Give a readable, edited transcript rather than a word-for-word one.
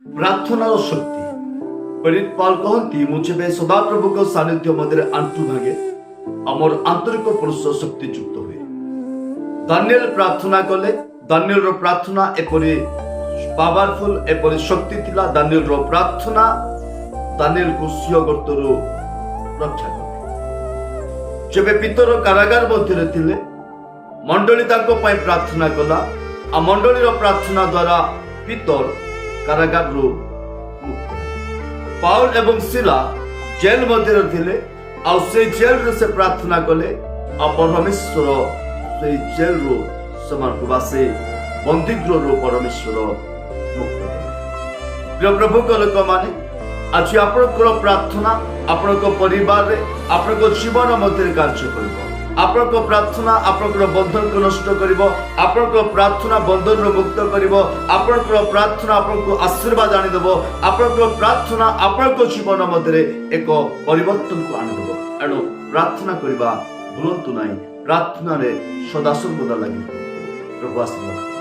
ପ୍ରାର୍ଥନାର ଶକ୍ତି। ପ୍ରେରିତ ପାଉଲ କହନ୍ତି, ମୁଁ ଯେବେ ସଦାପ୍ରଭୁଙ୍କ ସାନ୍ନିଧ୍ୟ ମଧ୍ୟରେ ଆଣ୍ଠୁ ଭାଙ୍ଗେ ଆଉ ମୋର ଆନ୍ତରିକ ପୁରୁଷ ଶକ୍ତି ଯୁକ୍ତ ହୁଏ। ଦାନିଏଲ ପ୍ରାର୍ଥନା କଲେ। ଦାନିଏଲର ପ୍ରାର୍ଥନା ଏପରି ପାୱାରଫୁଲ, ଏପରି ଶକ୍ତି ଥିଲା। ଦାନିଏଲର ପ୍ରାର୍ଥନା ଦାନିଏଲକୁ ସିଂହ ଗର୍ତ୍ତରୁ ରକ୍ଷା କଲେ। ଯେବେ ପିତର କାରାଗାର ମଧ୍ୟରେ ଥିଲେ, ମଣ୍ଡଳୀ ତାଙ୍କ ପାଇଁ ପ୍ରାର୍ଥନା କଲା ଆଉ ମଣ୍ଡଳୀର ପ୍ରାର୍ଥନା ଦ୍ୱାରା ପିତର କାରାଗାରରୁ ମୁକ୍ତ ହେଲେ। ପାଉଲ ଏବଂ ସିଲା ଜେଲ ମଧ୍ୟରେ ଥିଲେ ଆଉ ସେଇ ଜେଲରେ ସେ ପ୍ରାର୍ଥନା କଲେ ଆଉ ପରମେଶ୍ୱର ସେଇ ଜେଲରୁ ସେମାନଙ୍କୁ ବା ସେ ବନ୍ଦିଗୃହରୁ ପରମେଶ୍ୱର ମୁକ୍ତ କଲେ। ପ୍ରିୟ ପ୍ରଭୁଙ୍କ ଲୋକମାନେ, ଆଜି ଆପଣଙ୍କର ପ୍ରାର୍ଥନା ଆପଣଙ୍କ ପରିବାରରେ, ଆପଣଙ୍କ ଜୀବନ ମଧ୍ୟରେ କାର୍ଯ୍ୟ କରିବ। ଆପଣଙ୍କ ପ୍ରାର୍ଥନା ଆପଣଙ୍କର ବନ୍ଧନକୁ ନଷ୍ଟ କରିବ। ଆପଣଙ୍କ ପ୍ରାର୍ଥନା ବନ୍ଧନରୁ ମୁକ୍ତ କରିବ। ଆପଣଙ୍କର ପ୍ରାର୍ଥନା ଆପଣଙ୍କୁ ଆଶୀର୍ବାଦ ଆଣିଦେବ। ଆପଣଙ୍କର ପ୍ରାର୍ଥନା ଆପଣଙ୍କ ଜୀବନ ମଧ୍ୟରେ ଏକ ପରିବର୍ତ୍ତନକୁ ଆଣିଦେବ। ଏଣୁ ପ୍ରାର୍ଥନା କରିବା ଭୁଲନ୍ତୁ ନାହିଁ। ପ୍ରାର୍ଥନାରେ ସଦାସର୍ବଦା ଲାଗି ପ୍ରଭୁ ଆଶୀର୍ବାଦ।